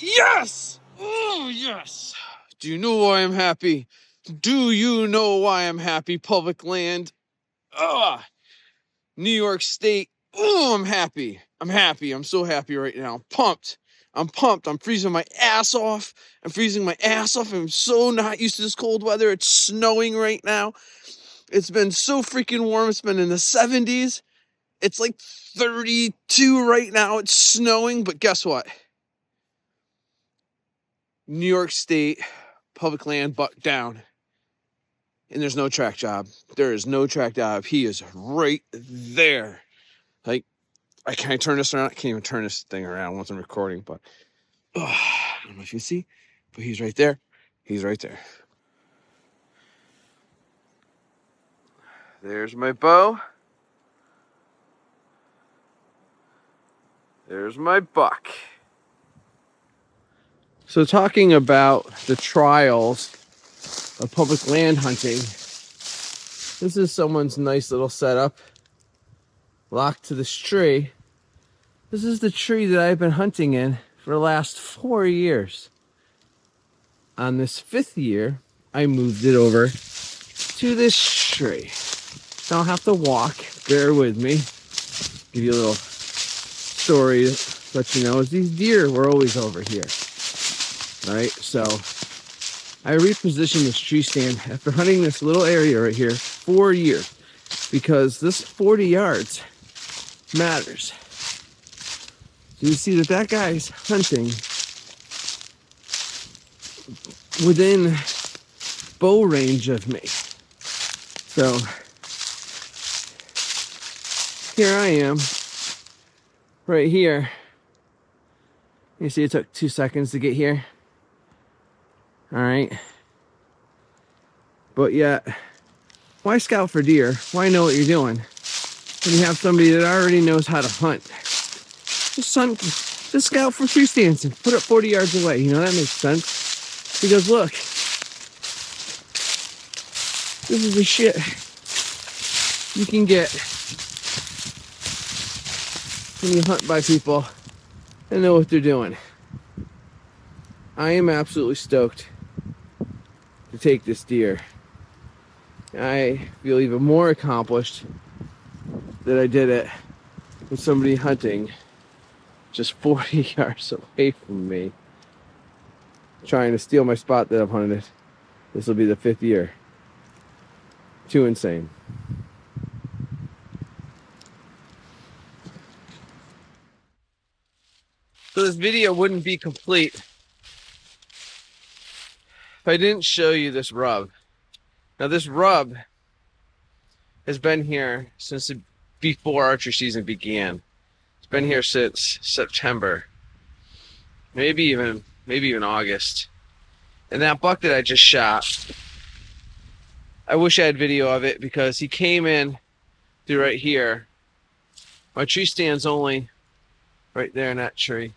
Yes! Oh, yes! Do you know why I'm happy? Do you know why I'm happy? Public land. New York State. Oh, I'm happy. I'm happy. I'm so happy right now. I'm pumped. I'm pumped. I'm freezing my ass off. I'm so not used to this cold weather. It's snowing right now. It's been so freaking warm. It's been in the 70s. It's like 32 right now. It's snowing, but guess what? New York State, public land, buck down. And there's no track job. There is no track job. He is right there. Like, can I turn this around? I can't even turn this thing around once I'm recording, but I don't know if you see, but he's right there. He's right there. There's my bow. There's my buck. So talking about the trials of public land hunting, this is someone's nice little setup locked to this tree. This is the tree that I've been hunting in for the last 4 years. On this 5th year, I moved it over to this tree. Now I'll have to walk, bear with me. Give you a little story to let you know, is these deer were always over here. All right, so I repositioned this tree stand after hunting this little area right here 4 years because this 40 yards matters. So you see that guy's hunting within bow range of me. So here I am, right here. You see it took 2 seconds to get here. All right. But yet, why scout for deer? Why know what you're doing when you have somebody that already knows how to hunt? Just scout for tree stands and put it 40 yards away. You know, that makes sense. He goes, look, this is the shit you can get when you hunt by people and know what they're doing. I am absolutely stoked to take this deer. I feel even more accomplished that I did it with somebody hunting just 40 yards away from me, trying to steal my spot that I've hunted. This will be the 5th year. Too insane. So this video wouldn't be complete if I didn't show you this rub. Now this rub has been here since before archery season began. It's been here since September, maybe even August. And that buck that I just shot, I wish I had video of it because he came in through right here. My tree stand's only right there in that tree.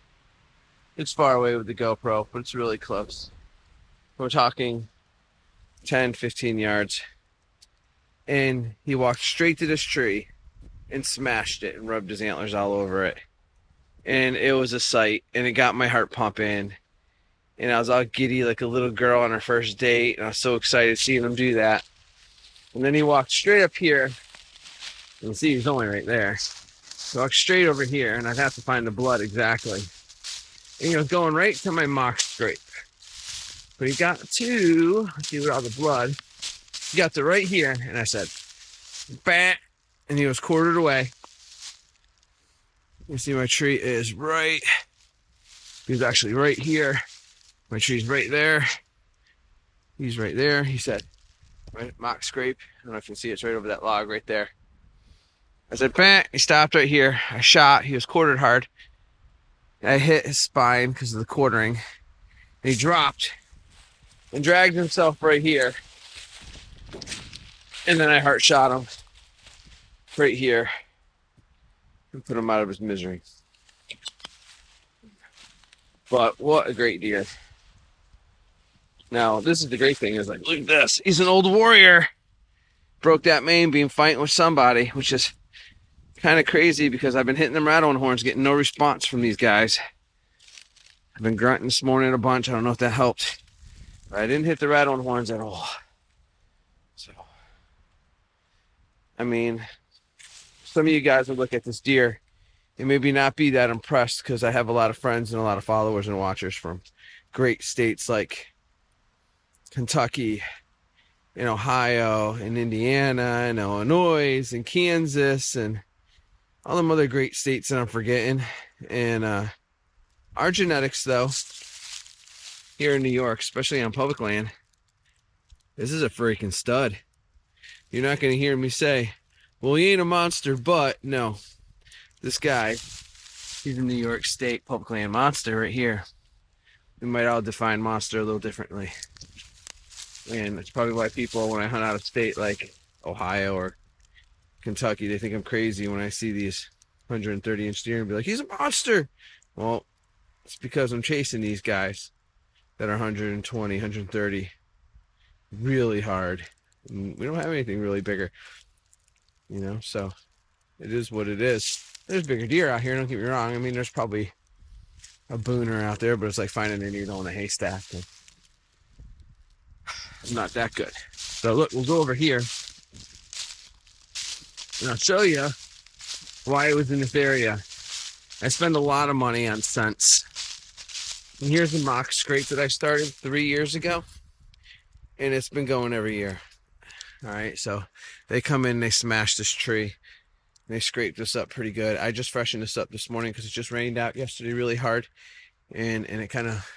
It's far away with the GoPro, but it's really close. We're talking 10, 15 yards. And he walked straight to this tree and smashed it and rubbed his antlers all over it. And it was a sight, and it got my heart pumping. And I was all giddy like a little girl on her first date, and I was so excited seeing him do that. And then he walked straight up here. You can see he's only right there. He walked straight over here, and I'd have to find the blood exactly. And he was going right to my mock scrape. But he got to, let's see what all the blood, he got to right here, and I said, bam, and he was quartered away. You see my tree is right, he's actually right here. My tree's right there. He's right there. He said, right, mock scrape. I don't know if you can see, it's right over that log right there. I said, bam, he stopped right here. I shot, he was quartered hard. I hit his spine because of the quartering. And he dropped and dragged himself right here. And then I heart shot him right here and put him out of his misery. But what a great deer. Now, this is the great thing, is like, look at this. He's an old warrior. Broke that main beam fighting with somebody, which is kind of crazy because I've been hitting them rat-on horns, getting no response from these guys. I've been grunting this morning a bunch. I don't know if that helped. But I didn't hit the rattling horns at all. So, I mean, some of you guys will look at this deer and maybe not be that impressed because I have a lot of friends and a lot of followers and watchers from great states like Kentucky and Ohio and Indiana and Illinois and Kansas and all them other great states that I'm forgetting. And our genetics, though, here in New York, especially on public land, this is a freaking stud. You're not going to hear me say, well, he ain't a monster, but no. This guy, he's a New York State public land monster right here. We might all define monster a little differently. And it's probably why people, when I hunt out of state like Ohio or Kentucky, they think I'm crazy when I see these 130-inch deer and be like, he's a monster. Well, it's because I'm chasing these guys that are 120, 130 really hard. And we don't have anything really bigger, you know, so it is what it is. There's bigger deer out here, don't get me wrong. I mean, there's probably a booner out there, but it's like finding a needle in a haystack. It's not that good. So look, we'll go over here and I'll show you why I was in this area. I spend a lot of money on scents. And here's a mock scrape that I started 3 years ago, and it's been going every year. All right, so they come in, they smash this tree, they scrape this up pretty good. I just freshened this up this morning because it just rained out yesterday really hard, and it kind of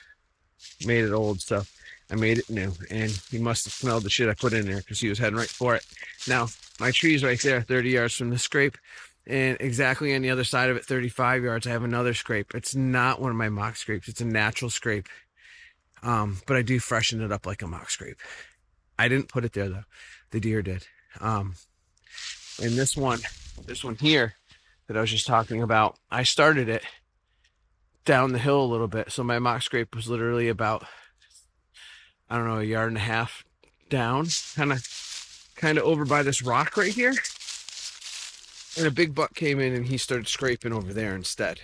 made it old, so I made it new. And he must have smelled the shit I put in there because he was heading right for it. Now, my tree's right there, 30 yards from the scrape, and exactly on the other side of it, 35 yards, I have another scrape. It's not one of my mock scrapes. It's a natural scrape, but I do freshen it up like a mock scrape. I didn't put it there, though. The deer did. And this one here that I was just talking about, I started it down the hill a little bit. So my mock scrape was literally about, I don't know, a yard and a half down, kind of over by this rock right here. And a big buck came in and he started scraping over there instead.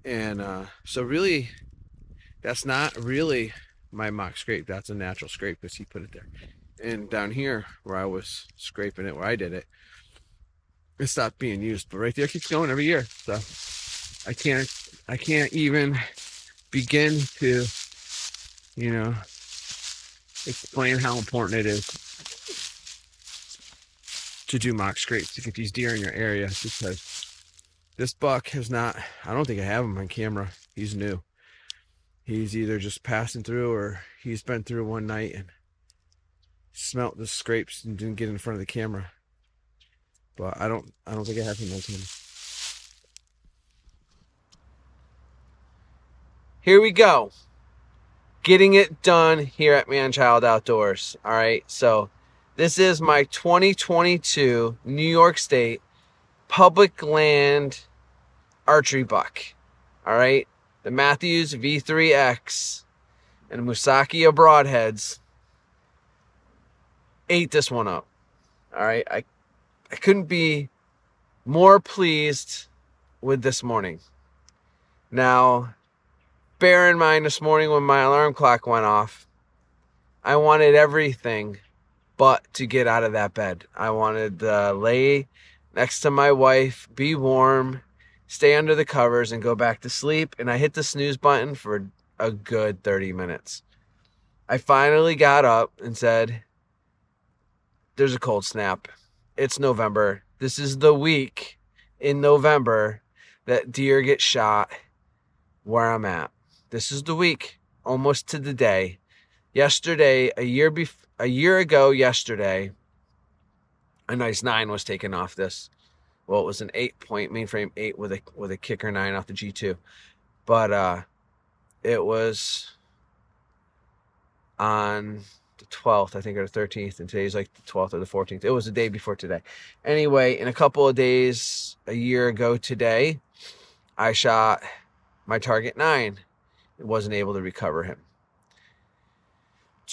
And so really, that's not really my mock scrape. That's a natural scrape because he put it there. And down here where I was scraping it, where I did it, it stopped being used. But right there, it keeps going every year. So I can't even begin to, you know, explain how important it is to do mock scrapes to get these deer in your area, because this buck has not, I don't think I have him on camera. He's new. He's either just passing through or he's been through one night and smelt the scrapes and didn't get in front of the camera. But I don't think I have him on camera. Here we go. Getting it done here at Man-Child Outdoors. All right, so this is my 2022 New York State public land archery buck. All right, the Mathews V3X and Musacchia Broadheads ate this one up. All right, I couldn't be more pleased with this morning. Now, bear in mind, this morning when my alarm clock went off, I wanted everything but to get out of that bed. I wanted to lay next to my wife, be warm, stay under the covers, and go back to sleep. And I hit the snooze button for a good 30 minutes. I finally got up and said, there's a cold snap. It's November. This is the week in November that deer get shot where I'm at. This is the week, almost to the day. Yesterday, a year ago yesterday, a nice 9 was taken off this. Well, it was an 8-point mainframe 8 with a kicker 9 off the G2. But it was on the 12th, I think, or the 13th, and today's like the 12th or the 14th. It was the day before today. Anyway, in a couple of days, a year ago today, I shot my target 9. It wasn't able to recover him.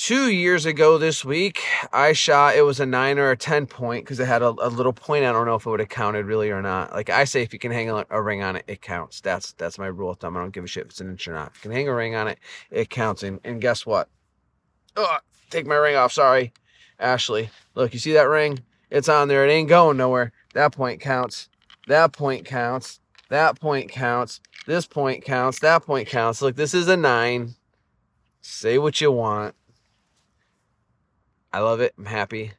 2 years ago this week, I shot, it was a 9 or a 10 point because it had a little point. I don't know if it would have counted really or not. Like I say, if you can hang a ring on it, it counts. That's my rule of thumb. I don't give a shit if it's an inch or not. If you can hang a ring on it, it counts. And guess what? Oh, take my ring off. Sorry, Ashley. Look, you see that ring? It's on there. It ain't going nowhere. That point counts. That point counts. That point counts. This point counts. That point counts. Look, this is a 9. Say what you want. I love it. I'm happy.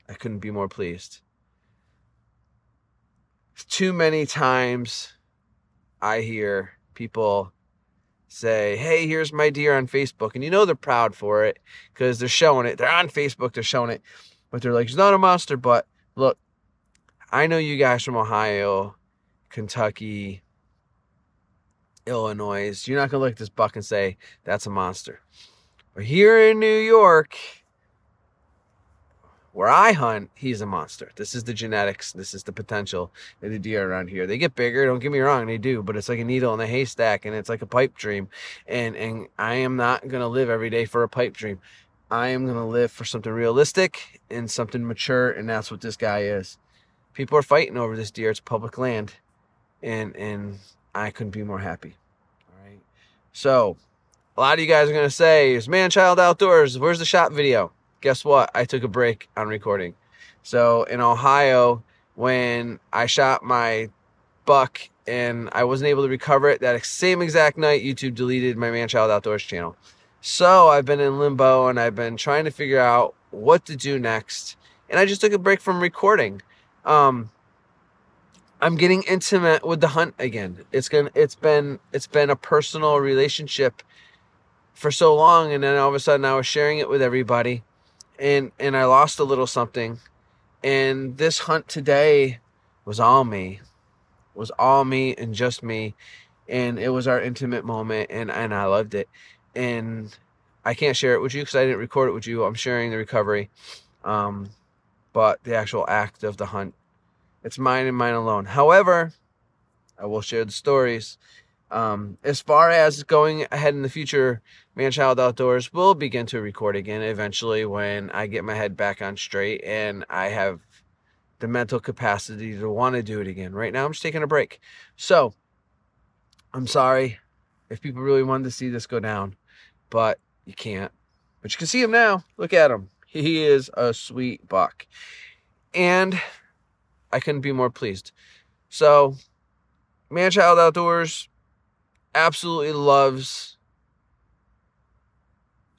I couldn't be more pleased. Too many times I hear people say, hey, here's my deer on Facebook. And you know they're proud for it because they're showing it. They're on Facebook. They're showing it. But they're like, he's not a monster. But look, I know you guys from Ohio, Kentucky, Illinois. You're not going to look at this buck and say, that's a monster. But here in New York, where I hunt, he's a monster. This is the genetics. This is the potential of the deer around here. They get bigger, don't get me wrong, they do, but it's like a needle in a haystack, and it's like a pipe dream. And I am not going to live every day for a pipe dream. I am going to live for something realistic and something mature, and that's what this guy is. People are fighting over this deer. It's public land, and I couldn't be more happy. All right. So a lot of you guys are going to say, is Man Child Outdoors, where's the shot video? Guess what? I took a break on recording. So in Ohio, when I shot my buck and I wasn't able to recover it, that same exact night, YouTube deleted my Man Child Outdoors channel. So I've been in limbo and I've been trying to figure out what to do next. And I just took a break from recording. I'm getting intimate with the hunt again. It's been a personal relationship for so long, and then all of a sudden I was sharing it with everybody, and I lost a little something. And this hunt today was all me. It was all me and just me, and it was our intimate moment, and I loved it. And I can't share it with you because I didn't record it with you. I'm sharing the recovery, but the actual act of the hunt, it's mine and mine alone. However, I will share the stories. As far as going ahead in the future, Man Child Outdoors will begin to record again eventually when I get my head back on straight and I have the mental capacity to want to do it again. Right now, I'm just taking a break. So, I'm sorry if people really wanted to see this go down, but you can't. But you can see him now. Look at him. He is a sweet buck. And I couldn't be more pleased. So, Man Child Outdoors absolutely loves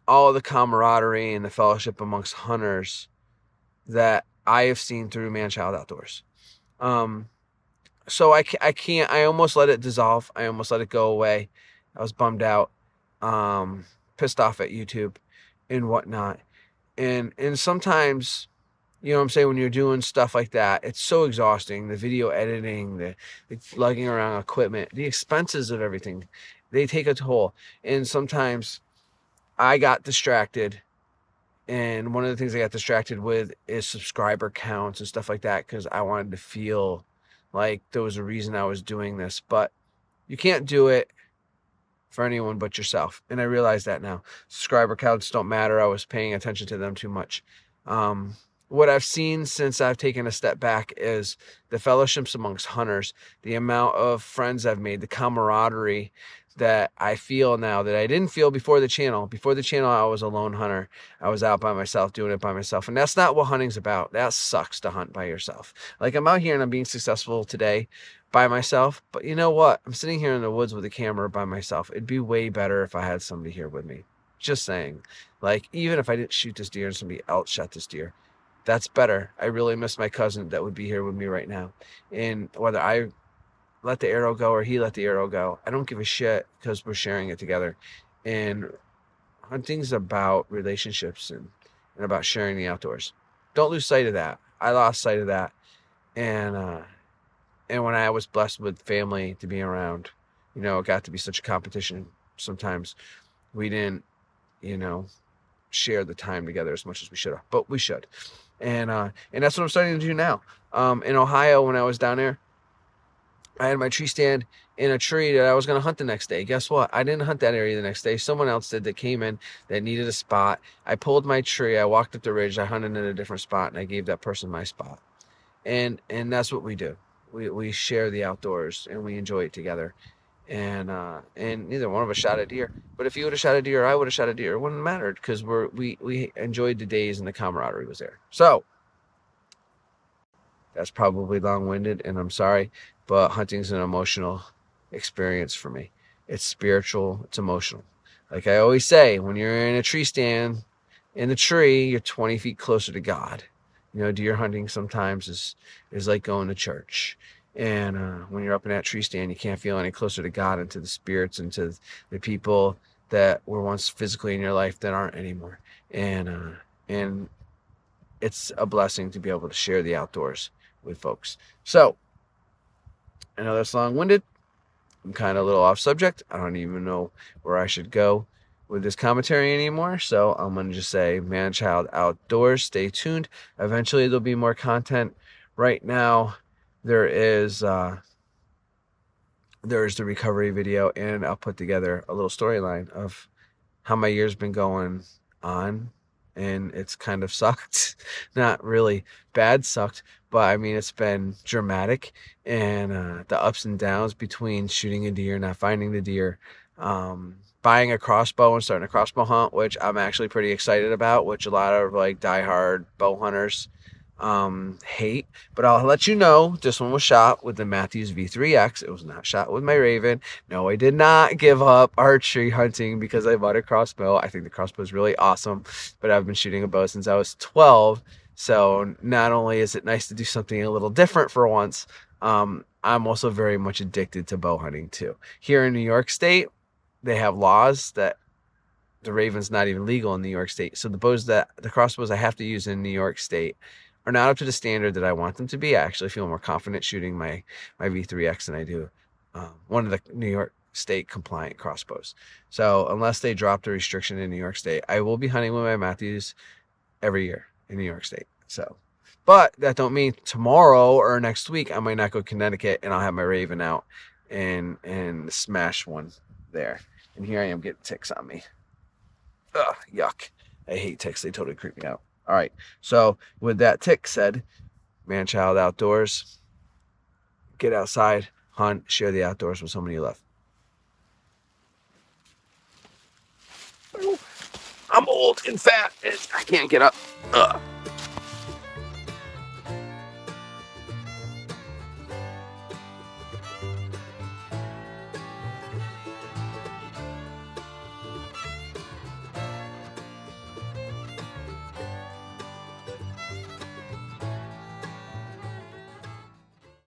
all the camaraderie and the fellowship amongst hunters that I have seen through Man Child Outdoors. So I almost let it dissolve. I almost let it go away. I was bummed out, pissed off at YouTube and whatnot. And sometimes, you know what I'm saying, when you're doing stuff like that, it's so exhausting. The video editing, the lugging around equipment, the expenses of everything, they take a toll. And sometimes I got distracted. And one of the things I got distracted with is subscriber counts and stuff like that, because I wanted to feel like there was a reason I was doing this. But you can't do it for anyone but yourself. And I realize that now. Subscriber counts don't matter. I was paying attention to them too much. What I've seen since I've taken a step back is the fellowships amongst hunters, the amount of friends I've made, the camaraderie that I feel now that I didn't feel before the channel. Before the channel, I was a lone hunter. I was out by myself, doing it by myself. And that's not what hunting's about. That sucks to hunt by yourself. Like, I'm out here and I'm being successful today by myself. But you know what? I'm sitting here in the woods with a camera by myself. It'd be way better if I had somebody here with me. Just saying. Like, even if I didn't shoot this deer and somebody else shot this deer, that's better. I really miss my cousin that would be here with me right now. And whether I let the arrow go or he let the arrow go, I don't give a shit, because we're sharing it together. And hunting's about relationships and about sharing the outdoors. Don't lose sight of that. I lost sight of that. And when I was blessed with family to be around, you know, it got to be such a competition. Sometimes we didn't, you know, share the time together as much as we should have, but we should. And that's what I'm starting to do now. In Ohio, when I was down there, I had my tree stand in a tree that I was going to hunt the next day. Guess what? I didn't hunt that area the next day. Someone else did that came in that needed a spot. I pulled my tree. I walked up the ridge. I hunted in a different spot, and I gave that person my spot. And that's what we do. We share the outdoors, and we enjoy it together. And neither one of us shot a deer. But if you would have shot a deer, or I would have shot a deer, it wouldn't have mattered because we enjoyed the days and the camaraderie was there. So that's probably long-winded, and I'm sorry, but hunting's an emotional experience for me. It's spiritual, it's emotional. Like I always say, when you're in a tree stand in the tree, you're 20 feet closer to God. You know, deer hunting sometimes is like going to church. And when you're up in that tree stand, you can't feel any closer to God and to the spirits and to the people that were once physically in your life that aren't anymore. And it's a blessing to be able to share the outdoors with folks. So I know that's long-winded. I'm kind of a little off subject. I don't even know where I should go with this commentary anymore. So I'm going to just say, man, child, outdoors, stay tuned. Eventually there'll be more content. Right now there's the recovery video, and I'll put together a little storyline of how my year's been going on. And it's kind of sucked. Not really bad sucked, but I mean, it's been dramatic. And the ups and downs between shooting a deer, not finding the deer, buying a crossbow and starting a crossbow hunt, which I'm actually pretty excited about, which a lot of like diehard bow hunters hate. But I'll let you know, this one was shot with the Mathews V3X. It was not shot with my Raven. No, I did not give up archery hunting because I bought a crossbow. I think the crossbow is really awesome, but I've been shooting a bow since I was 12. So not only is it nice to do something a little different for once, I'm also very much addicted to bow hunting too. Here in New York State, they have laws that the Raven's not even legal in New York State. So the crossbows I have to use in New York State are not up to the standard that I want them to be. I actually feel more confident shooting my V3X than I do one of the New York State compliant crossbows. So unless they drop the restriction in New York State, I will be hunting with my Mathews every year in New York State. So, but that don't mean tomorrow or next week I might not go to Connecticut and I'll have my Raven out and smash one there. And here I am getting ticks on me. Ugh, yuck. I hate ticks. They totally creep me out. All right. So with that tick said, man, child, outdoors, get outside, hunt, share the outdoors with somebody you love. I'm old and fat. I can't get up. Ugh.